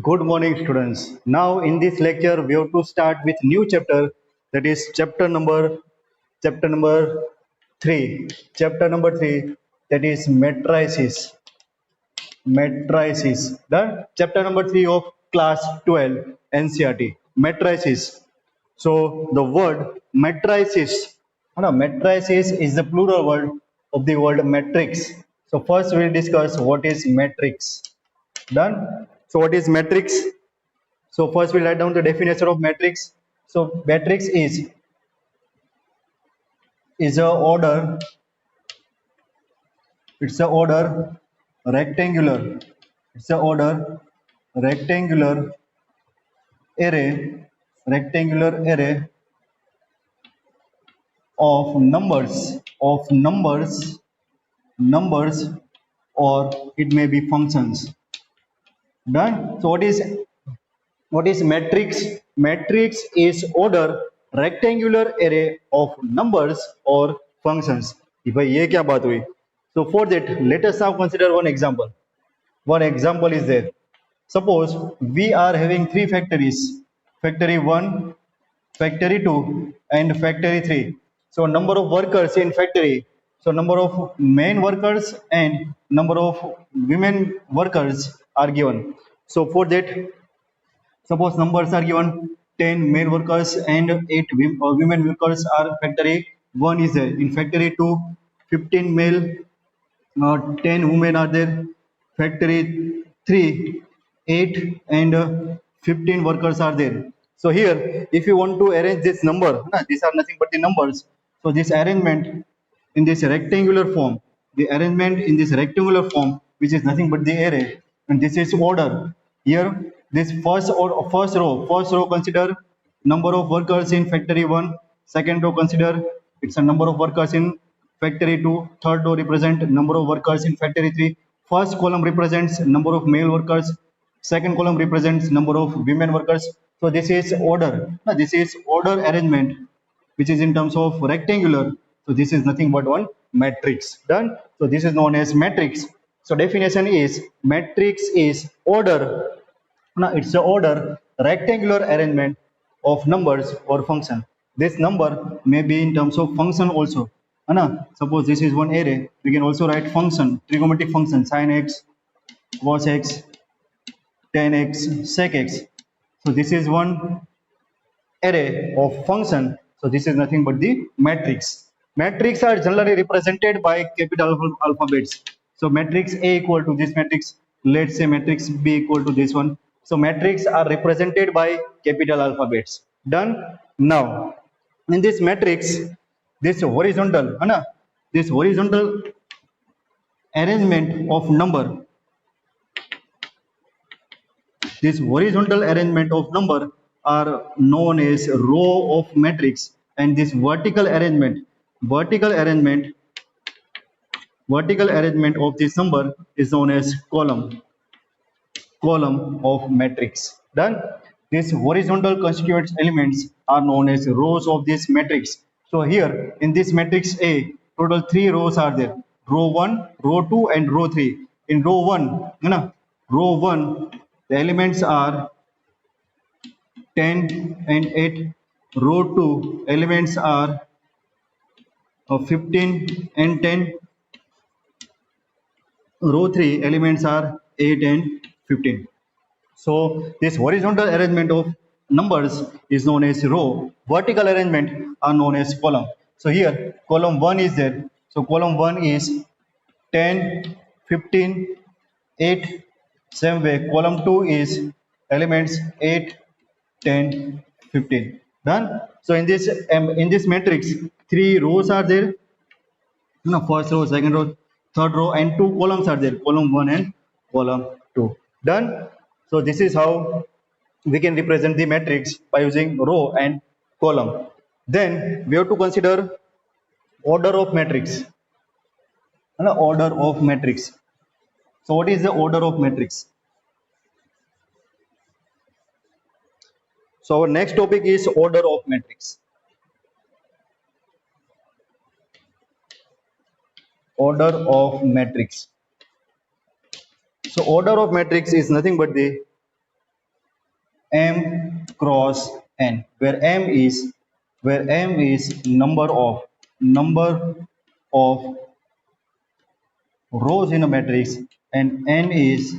Good morning, students. Now, in this lecture, we have to start with new chapter. That is chapter number three. Chapter number three. That is matrices. Matrices. The chapter number three of class 12 NCERT. Matrices. So the word matrices. No, matrices is the plural word of the word matrix. So first we'll discuss what is matrix. Done. So what is matrix? So first we'll write down the definition of matrix. So matrix is a order. It's a order rectangular. It's a order rectangular array. Rectangular array of numbers, or it may be functions. Done. So what is matrix? Matrix is order rectangular array of numbers or functions. भाई ये क्या बात हुई? So for that, let us now consider one example. One example is there. Suppose we are having three factories: factory 1, factory 2, and factory 3. So number of workers in factory. So number of men workers and number of women workers are given. So for that, suppose numbers are given: 10 male workers and 8 women workers are factory 1 is there. In factory 2, 15 male, 10 women are there. Factory 3, 8 and 15 workers are there. So here, if you want to arrange this number, these are nothing but the numbers. So this arrangement in this rectangular form, which is nothing but the array, and this is order. Here, this first row consider number of workers in factory 1. Second row consider it's a number of workers in factory 2. Third row represent number of workers in factory 3. First column represents number of male workers. Second column represents number of women workers. So this is order. This is order arrangement, which is in terms of rectangular. So this is nothing but one matrix. Done. So this is known as matrix. So definition is matrix is order. Now it's the order rectangular arrangement of numbers or function. This number may be in terms of function also. Suppose this is one array, we can also write function, trigonometric function, sin x, cos x, tan x, sec x. So this is one array of function. So this is nothing but the matrix. Matrix are generally represented by capital alphabets. So matrix A equal to this matrix. Let's say matrix B equal to this one. So matrix are represented by capital alphabets. Done. Now, in this matrix, this horizontal arrangement of number, this horizontal arrangement of number are known as row of matrix, and this vertical arrangement of this number is known as column of matrix. Done. These horizontal constituent elements are known as rows of this matrix. So here in this matrix A, total 3 rows are there: row 1, row 2, and row 3. In row 1, the elements are 10 and 8. Row 2, elements are 15 and 10. Row 3, elements are 8 and 15. So this horizontal arrangement of numbers is known as row. Vertical arrangement are known as column. So here column 1 is there. So column 1 is 10, 15, 8. Same way column 2 is elements 8, 10, 15. Done. So in this matrix, 3 rows are there. First row, second row, third row, and 2 columns are there: column 1 and column 2. Done. So this is how we can represent the matrix by using row and column. Then we have to consider order of matrix. Order of matrix. So what is the order of matrix? So our next topic is order of matrix. Order of matrix. So order of matrix is nothing but the m cross n, where m is number of rows in a matrix and n is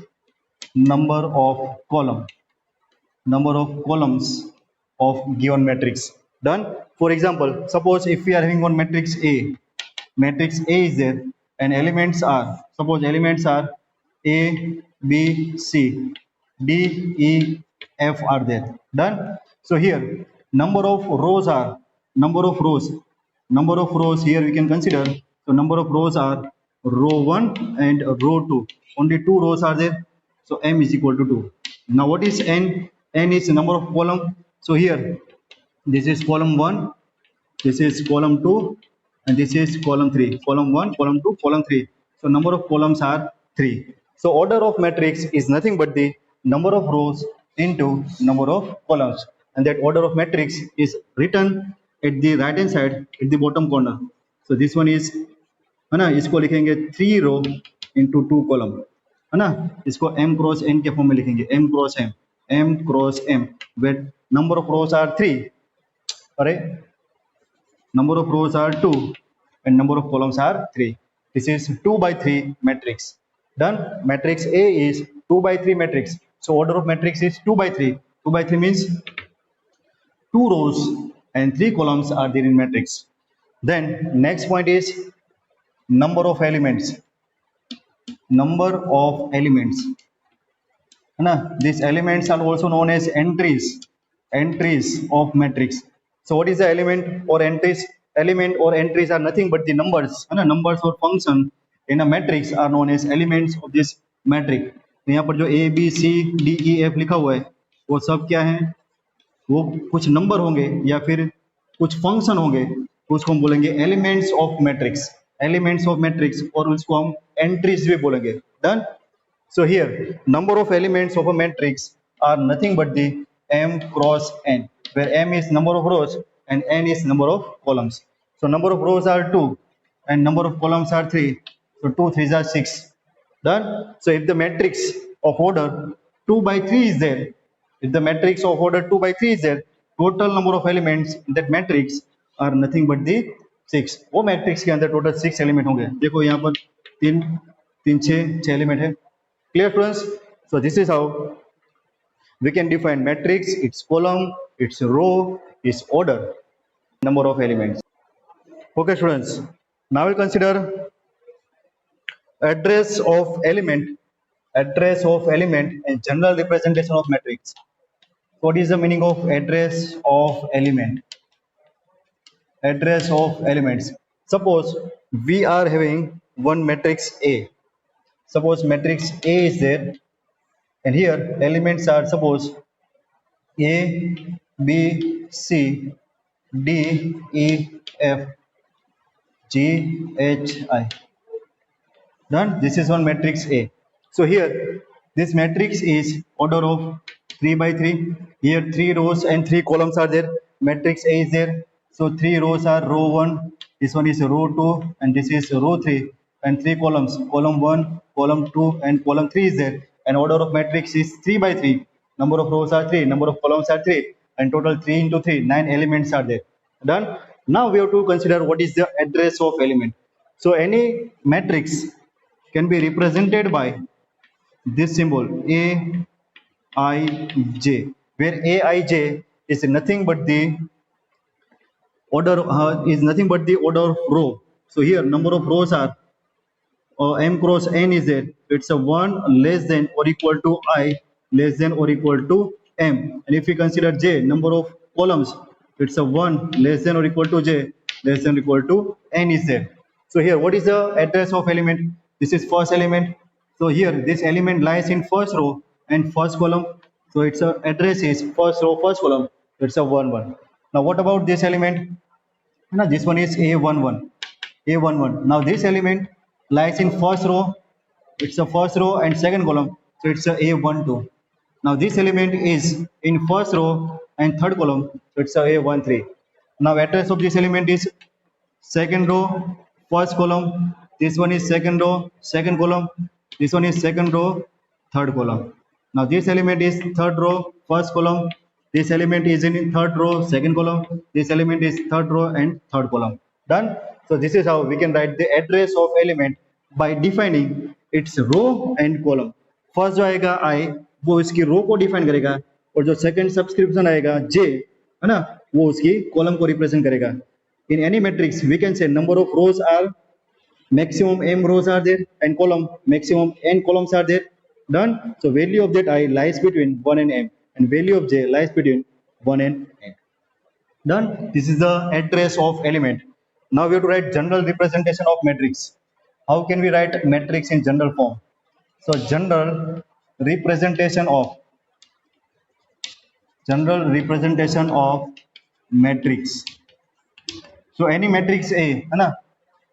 number of columns of given matrix. Done. For example, suppose if we are having one matrix A is there, and elements are, suppose elements are A, B, C, D, E, F are there. Done. So here number of rows are, number of rows here we can consider. So number of rows are row 1 and row 2. Only two rows are there. So m is equal to 2. Now what is n? N is the number of column. So here this is column 1, this is column 2, and this is column 3. Column 1, column 2, column 3. So number of columns are 3. So order of matrix is nothing but the number of rows into number of columns, and that order of matrix is written at the right hand side at the bottom corner. So this one is, है ना, इसको लिखेंगे 3 रो into 2 column, है ना, इसको m cross n के form में लिखेंगे, m cross m, where number of rows are 3, अरे number of rows are 2 and number of columns are 3. This is 2 by 3 matrix. Done. Matrix A is 2 by 3 matrix. So order of matrix is 2 by 3. 2 by 3 means 2 rows and 3 columns are there in matrix. Then next point is number of elements. These elements are also known as entries of matrix. So what is the element or entries? Element or entries are nothing but the numbers. Numbers or function in a matrix are known as elements of this matrix. तो यहाँ पर जो A, B, C, D, E, F लिखा हुआ है वो सब क्या है? वो कुछ नंबर होंगे या फिर कुछ फंक्शन होंगे, उसको हम बोलेंगे एलिमेंट्स ऑफ मैट्रिक्स, और उसको हम एंट्रीज भी बोलेंगे. Done. So here number of elements of a matrix are nothing but the m cross n, where m is number of rows and n is number of columns. So number of rows are 2 and number of columns are 3. So 2 3s are 6. Done. So if the matrix of order 2 by 3 is there, total number of elements in that matrix are nothing but the 6. वो matrix के अंदर total 6 element होंगे. देखो यहाँ पर 3 3 6 element है. Clear, friends? So this is how we can define matrix, its column, its row, its order, number of elements. Okay, students. Now we'll consider address of element and general representation of matrix. What is the meaning of address of element? Address of elements. Suppose we are having one matrix A. Suppose matrix A is there, and here elements are, suppose A, B, C, D, E, F, G, H, I. Done. This is one matrix A. So here this matrix is order of 3 by 3. Here 3 rows and 3 columns are there. Matrix A is there. So 3 rows are row 1, this one is row 2, and this is row 3, and 3 columns, column 1, column 2, and column 3 is there. And order of matrix is 3 by 3. Number of rows are 3, number of columns are 3, and total 3 into 3, 9 elements are there. Done. Now we have to consider what is the address of element. So any matrix can be represented by this symbol Aij, where Aij is nothing but the order of row. So here number of rows are m cross n is there. It's a 1 less than or equal to I less than or equal to m. And if we consider j, number of columns, it's a 1 less than or equal to j less than or equal to n is there. So here what is the address of element? This is first element. So here this element lies in first row and first column. So its address is first row, first column. It's a 1 1. Now what about this element? Now this one is A11. Now this element lies in first row. It's a first row and second column. So it's a A12. Now this element is in first row and third column. So it's a A13. Now address of this element is second row, first column. This one is second row, second column. This one is second row, third column. Now this element is third row, first column. This element is in third row, second column. This element is third row and third column. Done. So this is how we can write the address of element by defining its row and column. First जो आएगा I वो इसकी रो को define करेगा और जो second subscription आएगा J है ना वो उसकी कॉलम को रिप्रेजेंट करेगा. In any matrix we can say number of rows are maximum m rows are there and column maximum n columns are there. Done. So value of that I lies between 1 and m and value of j lies between 1 and n. Done. This is the address of element. Now we have to write general representation of matrix. How can we write matrix in general form? So general representation of matrix. So any matrix A है ना,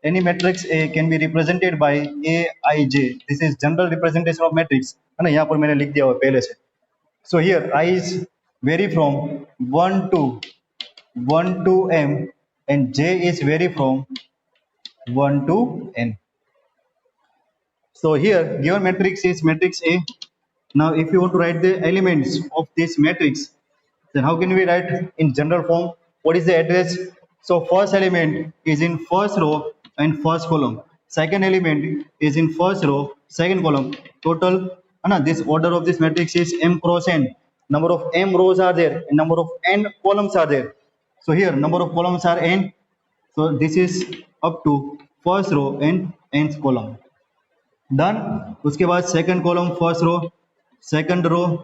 any matrix A can be represented by Aij. This is general representation of matrix है ना, यहाँ पर मैंने लिख दिया हुआ पहले से. So here I is vary from 1 to m and j is vary from 1 to n. So here given matrix is matrix A. Now if you want to write the elements of this matrix, then how can we write in general form? What is the address? So first element is in first row and first column. Second element is in first row, second column. Total, this order of this matrix is m cross n. Number of m rows are there and number of n columns are there. So here number of columns are n. So this is up to first row and nth column. Done. उसके बाद second column first row, second row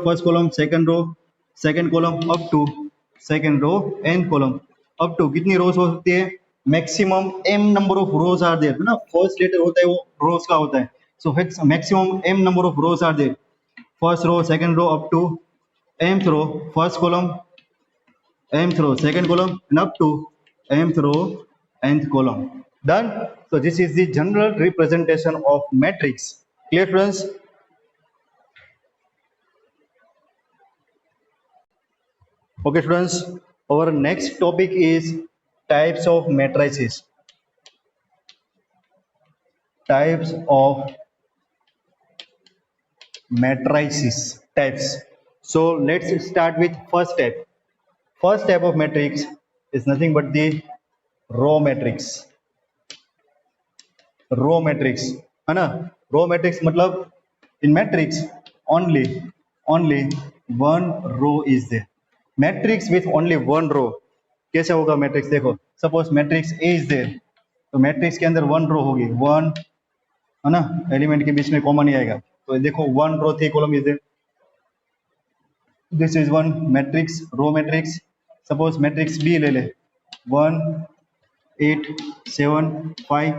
first column, second row second column up to second row nth column. up to कितनी rows हो सकती है? Maximum m number of rows are there ना, first letter होता है वो rows का होता है. So maximum m number of rows are there. First row, second row up to mth row, first column, mth row, second column, and up to mth row, nth column. Done. So this is the general representation of matrix. Clear, friends? Okay, friends. Our next topic is types of matrices. Types of matrices. Types. So let's start with first type. First type of matrix is nothing but the row matrix. Row matrix है ना. Row matrix मतलब in matrix only one row is there. Matrix with only one row. कैसे होगा matrix? देखो, suppose matrix A is there, तो matrix के अंदर one row होगी, one है ना, एलिमेंट के बीच में कॉमन नहीं आएगा. तो देखो one row 3 column is there. This is one matrix, row matrix. Suppose matrix B ले ले, 1 8 7 5.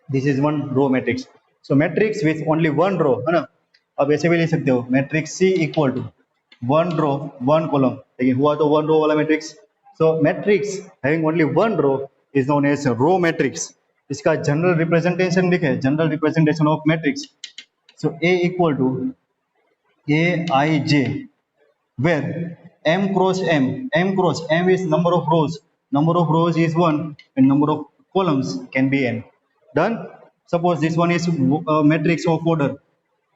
This is one row matrix. So matrix with only one row है ना. अब ऐसे भी ले सकते हो, matrix C equal to one row one column. लेकिन हुआ तो one row वाला matrix. So matrix having only one row is known as row matrix. इसका general representation लिखे, general representation of matrix. So A equal to Aij, where m cross m is number of rows is 1 and number of columns can be n. Done. Suppose this one is a matrix of order,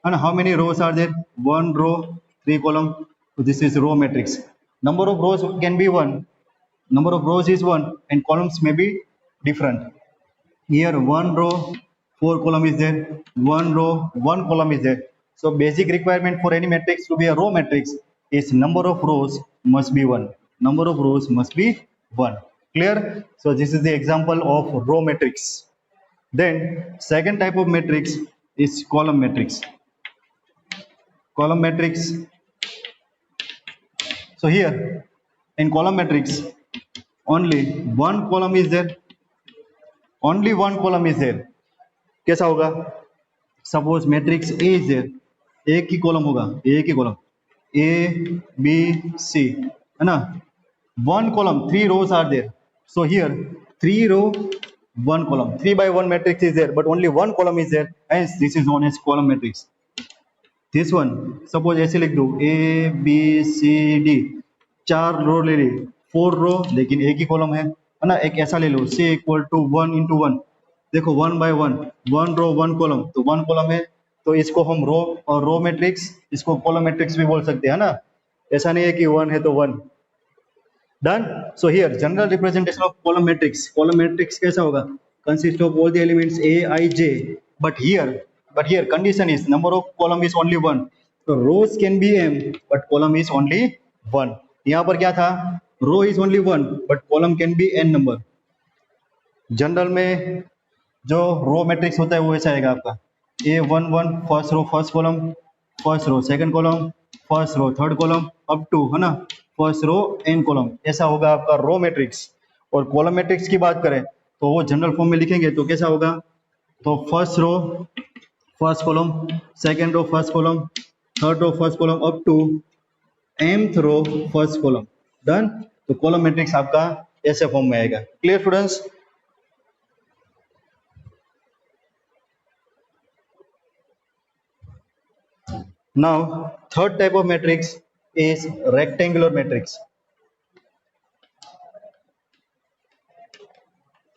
and how many rows are there? 1 row 3 column. So this is row matrix. Number of rows can be 1, number of rows is 1 and columns may be different. Here 1 row 4 column is there, 1 row 1 column is there. So basic requirement for any matrix to be a row matrix is number of rows must be 1. Number of rows must be 1. Clear? So this is the example of row matrix. Then second type of matrix is column matrix. Column matrix. So here in column matrix only one column is there. Only one column is there. कैसा होगा? Suppose matrix A is there. एक ही column होगा, एक ही column. A, B, C है ना. One column, 3 rows are there. So here 3 row 1 column, 3 by 1 matrix is there, but only one column is there. Hence this is known as column matrix. This one suppose ऐसे लिख दो A B C D, 4 रो ले ली, 4 रो लेकिन एक ही column है ना. एक ऐसा ले लो C equal to 1 into 1. देखो 1 by 1, 1 रो 1 कॉलम, तो 1 कॉलम है, तो इसको हम रो और रो मैट्रिक्स, इसको कॉलम मैट्रिक्स भी बोल सकते हैं ना, ऐसा नहीं है कि 1 है तो 1। Done. So here general representation of column matrix कैसा होगा, consist of all the elements a I j, but here condition is number of column is only 1। तो rows can be m but column is only 1। यहाँ पर क्या था, row is only 1 but column can be n number. General में जो row matrix होता है वो ऐसा आएगा आपका A11 first row first column, first row second column, first row third column, up to, है ना, फर्स्ट रो n कॉलम, ऐसा होगा आपका रो मैट्रिक्स। और कॉलम मैट्रिक्स की बात करें तो वो जनरल फॉर्म में लिखेंगे तो कैसा होगा, तो first row first column, second row first column, third row first column, up to mth row first column. Done. तो कॉलम मैट्रिक्स आपका ऐसे फॉर्म में आएगा। Clear students? Now, third type of matrix is rectangular matrix.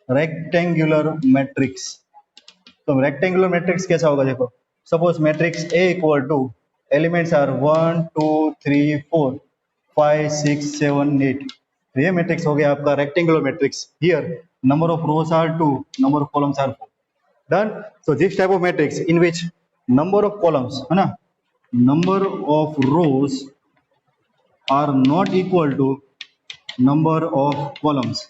Rectangular matrix. तो rectangular matrix कैसा होगा देखो, suppose matrix A equal to elements are 1 2 3 4 5 6 7 8। तो ये matrix हो गया आपका rectangular matrix। Here number of rows are 2, number of columns are 4। Done. So this type of matrix in which number of columns, है ना, number of rows are not equal to number of columns.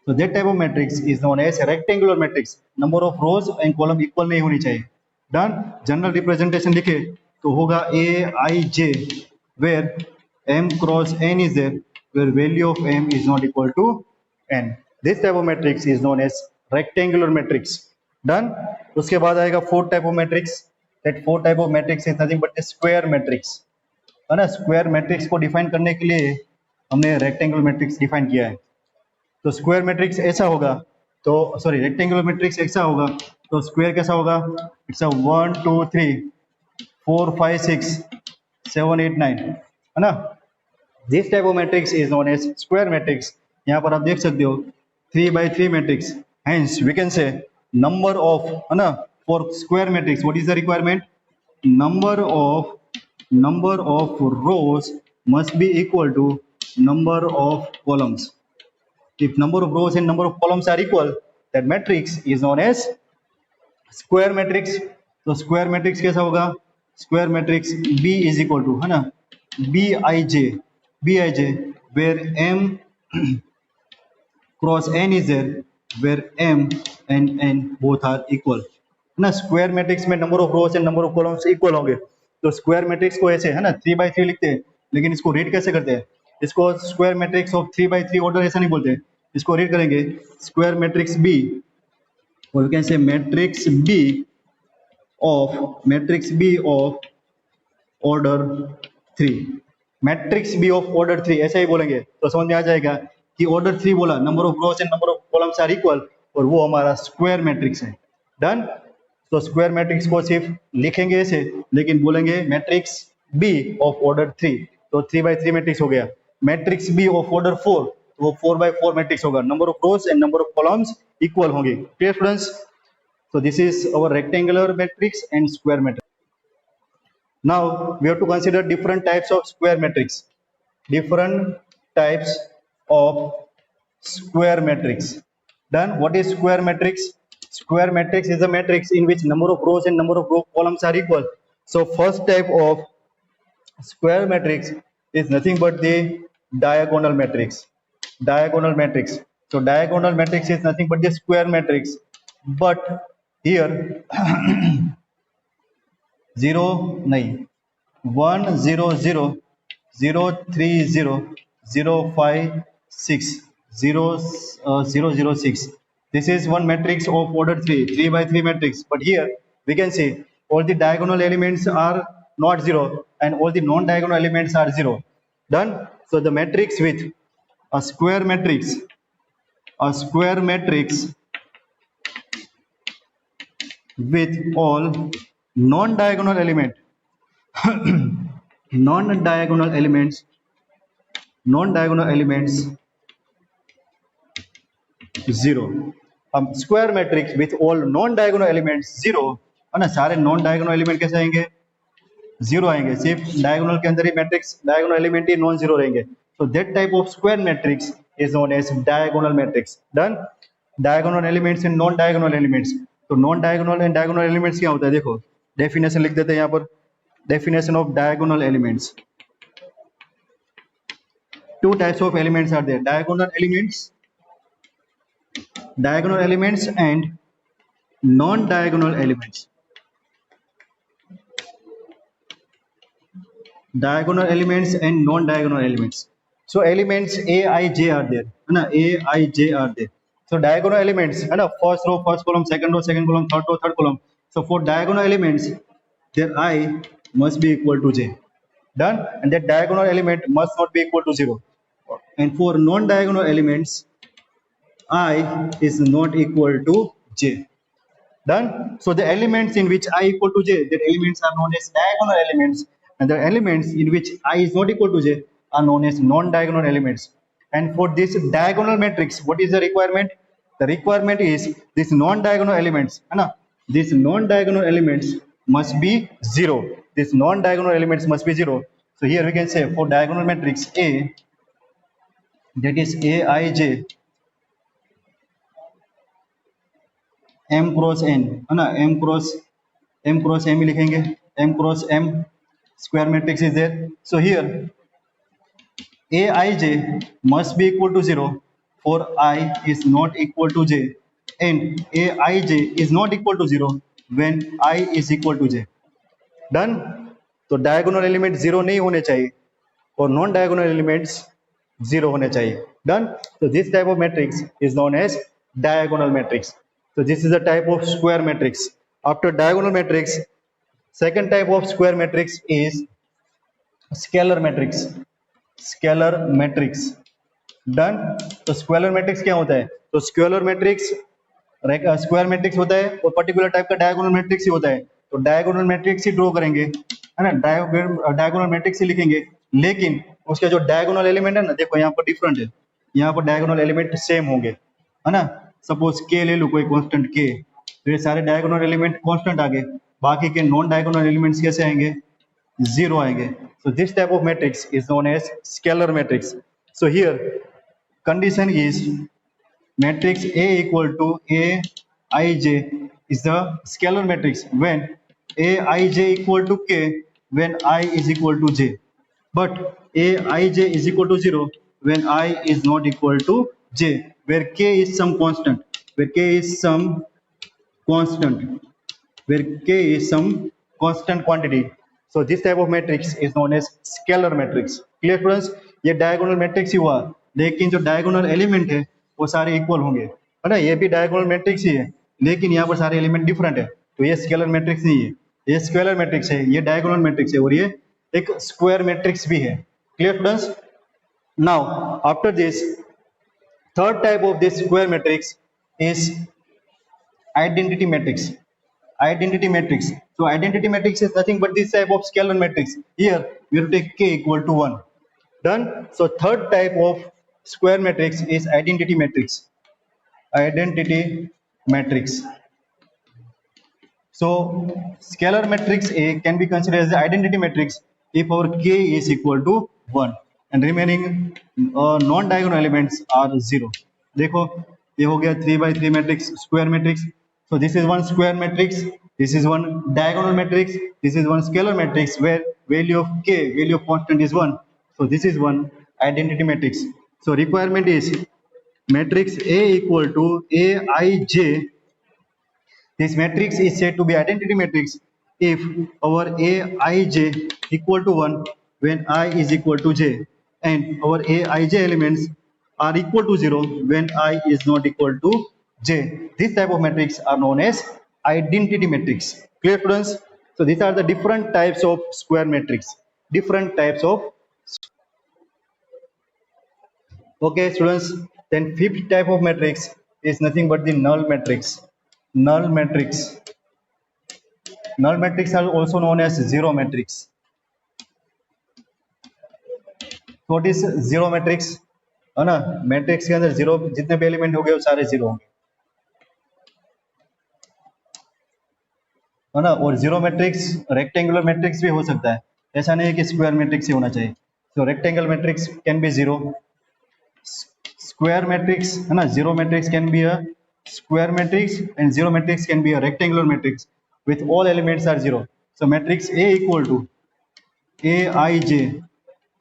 So that type of matrix is known as a rectangular matrix. Number of rows and column equal नहीं होनी चाहिए। Done. General representation लिखे तो होगा A I J where m cross n is there, where value of m is not equal to n. This type of matrix is known as rectangular matrix. Done. उसके बाद आएगा fourth type of matrix. That fourth type of matrix is nothing but a square matrix, है ना। Square matrix को define करने के लिए हमने रेक्टेंगुलर मैट्रिक्स डिफाइन किया है। तो स्क्वायर मैट्रिक्स ऐसा होगा, तो सॉरी रेक्टेंगुलर मैट्रिक्स ऐसा होगा, तो स्क्वायर कैसा होगा, इट्स अ 1 2 3 4 5 6 7 8 9, है ना। This type of matrix is known as square matrix. यहाँ पर आप देख सकते हो 3x3 matrix, hence we can say number of, है ना, for square matrix what is the requirement, number of rows must be equal to number of columns. If number of rows and number of columns are equal, that matrix is known as square matrix. तो square matrix कैसा होगा, square matrix B is equal to, है ना, Bij where m cross n is there, where m and n both are equal, है ना। Square matrix में number of rows and number of columns equal होंगे। तो square matrix को ऐसे, है ना, 3x3 लिखते हैं, लेकिन इसको रीड कैसे करते हैं, इसको square matrix of 3x3 order ऐसा नहीं बोलते, इसको रीड करेंगे स्क्वायर मैट्रिक्स बी, और कैसे matrix b of order 3, matrix b of order 3 ऐसा ही बोलेंगे तो समझ में आ जाएगा कि ऑर्डर 3 बोला, number of rows and number of columns are equal, और वो हमारा स्क्वायर मैट्रिक्स है। डन। तो स्क्वायर मैट्रिक्स को सिर्फ लिखेंगे ऐसे, लेकिन बोलेंगे मैट्रिक्स बी ऑफ ऑर्डर 3, तो 3x3 मैट्रिक्स हो गया। मैट्रिक्स बी ऑफ ऑर्डर 4, तो वो 4x4 मैट्रिक्स होगा, number of rows and number of columns equal होंगे। Clear students? So this is our rectangular matrix and square matrix. Now we have to consider different types of square matrix. Different types of square matrix. Done. What is square matrix? Square matrix is a matrix in which number of rows and number of row columns are equal. So first type of square matrix is nothing but the diagonal matrix. Diagonal matrix. So diagonal matrix is nothing but the square matrix. But here 0 नहीं 1 0 0 0 3 0 0 5 6 0 0 0 6. This is one matrix of order 3x3 matrix. But here we can see all the diagonal elements are not 0 and all the non-diagonal elements are 0. Done. So the matrix with a square matrix with all non-diagonal element non-diagonal elements 0. Square matrix with all non-diagonal elements 0 है ना, सारे non diagonal element कैसे आएंगे, zero आएंगे, सिर्फ diagonal के अंदर ही मैट्रिक्स डायगोनल एलिमेंट ही नॉन जीरो रहेंगे। So that type of square matrix is known as diagonal matrix. Done. Diagonal elements and non diagonal elements. तो non diagonal and diagonal elements क्या होता है, देखो डेफिनेशन लिख देते हैं यहाँ पर। Definition of diagonal elements, two types of elements are there, diagonal elements and non diagonal elements. Diagonal elements and non diagonal elements. So elements a I j are there, है ना, a I j are there. So diagonal elements, है ना, first row first column, second row second column, third row third column. So for diagonal elements their I must be equal to j. Done. And that diagonal element must not be equal to 0. And for non diagonal elements I is not equal to j. Done. So the elements in which I equal to j, that elements are known as diagonal elements, and the elements in which I is not equal to j are known as non-diagonal elements. And for this diagonal matrix, what is the requirement? The requirement is this non-diagonal elements, है ना, these non-diagonal elements must be zero. These non-diagonal elements must be zero. So here we can say for diagonal matrix A, that is Aij m cross n, है ना, m cross m ही लिखेंगे, m cross m square matrix is there. So here Aij must be equal to 0 for I is not equal to j, and Aij is not equal to 0 when I is equal to j. Done. तो diagonal element zero नहीं होने चाहिए और non diagonal elements zero होने चाहिए. Done. तो this type of matrix is known as diagonal matrix. So this is a type of square matrix. After diagonal matrix, second type of square matrix is scalar matrix. Scalar matrix. Done. तो स्क्वेलर matrix क्या होता है, तो स्क्वेलर matrix square matrix होता है और particular type का diagonal matrix ही होता है. तो डायगोनल मैट्रिक्स ही ड्रॉ करेंगे, है ना, डायगोनल मैट्रिक्स ही लिखेंगे, लेकिन उसके जो डायगोनल एलिमेंट है ना, देखो यहाँ पर डिफरेंट है, यहाँ पर डायगोनल एलिमेंट सेम होंगे, है ना. सपोज के ले लो, कोई कांस्टेंट के, तो ये सारे डायगोनल एलिमेंट कांस्टेंट आ गए, बाकी के नॉन डायगोनल एलिमेंट्स कैसे आएंगे, जीरो आएंगे. So this type of matrix is known as scalar matrix. So here condition is matrix A equal to Aij is the scalar matrix when Aij equal to k when I is equal to j, but Aij is equal to 0 when I is not equal to j, where k is some constant, where k is some constant quantity. So this type of matrix is known as scalar matrix. Clear students? ये diagonal matrix ही हुआ, लेकिन जो diagonal element है वो सारे equal होंगे, है ना. ये भी डायगोनल मैट्रिक्स ही है, लेकिन यहाँ पर सारे एलिमेंट डिफरेंट है, तो ये स्केलर मैट्रिक्स नहीं है, ये स्केलर मैट्रिक्स है, ये डायगोनल मैट्रिक्स है और ये एक स्क्वायर मैट्रिक्स भी है. Clear students? Now after this third type of this square matrix is identity matrix. Identity matrix. So identity matrix is nothing but this type of scalar matrix. Here we have to take k equal to 1. Done. So third type of square matrix is identity matrix. Identity matrix. So scalar matrix A can be considered as the identity matrix if our k is equal to 1 and remaining non-diagonal elements are 0. देखो ये हो गया 3 by 3 matrix square matrix. So this is one square matrix, this is one diagonal matrix, this is one scalar matrix where value of k, value of constant is 1. So this is one identity matrix. So requirement is matrix A equal to Aij. This matrix is said to be identity matrix if our Aij equal to 1 when I is equal to j, and our Aij elements are equal to 0 when I is not equal to j. This type of matrix are known as identity matrix. Clear students? So these are the different types of square matrix. Different types of. Okay students, then fifth type of matrix is nothing but the null matrix. Null matrix. Null matrix are also known as zero matrix. What is zero matrix? है ना, matrix के अंदर zero जितने भी element हो गए वो सारे जीरो होंगे. है ना, और जीरो मैट्रिक्स रेक्टेंगुलर मैट्रिक्स भी हो सकता है, ऐसा नहीं है कि स्क्वायर मैट्रिक्स ही होना चाहिए। तो rectangle matrix can be zero, square matrix है ना, zero matrix can be a square matrix and zero matrix can be a rectangular matrix with all elements are zero. So matrix A equal to Aij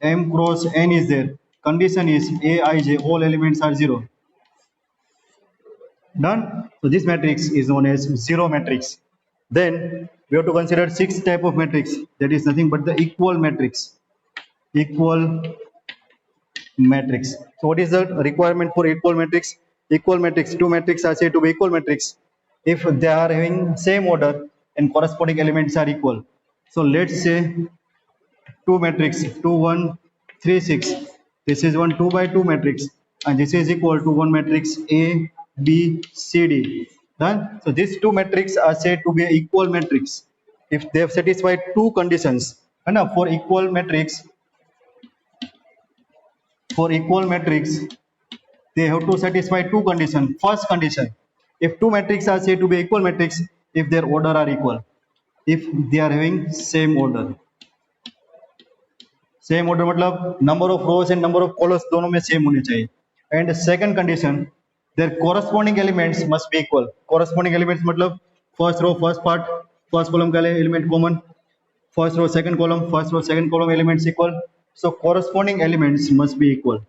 m cross n is there, condition is Aij all elements are zero. Done. So this matrix is known as zero matrix. Then we have to consider sixth type of matrix, that is nothing but the equal matrix. Equal matrix. So what is the requirement for equal matrix? Equal matrix, two matrices are said to be equal matrix if they are having same order and corresponding elements are equal. So let's say two matrix 2 1 3 6, this is one 2 by 2 matrix and this is equal to one matrix A B C D. Done. So these two matrices are said to be equal matrix if they have satisfied two conditions. And for equal matrix, they have to satisfy two conditions. First condition, if two matrices are said to be equal matrix if their order are equal, if they are having same order. Same order मतलब number of rows and number of columns दोनों में same होने चाहिए. And second condition, there corresponding elements must be equal. Corresponding elements मतलब first row first part first column का element common, first row second column elements equal. So corresponding elements must be equal.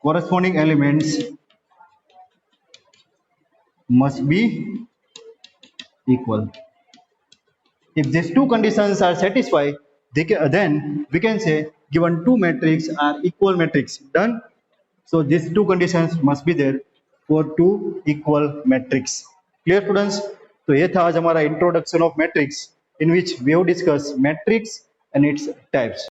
corresponding elements must be equal. If these two conditions are satisfied, then we can say given two matrices are equal matrix. Done. So these two conditions must be there for two equal matrix. Clear students? तो ये था आज हमारा introduction of matrix in which we have discussed matrix and its types.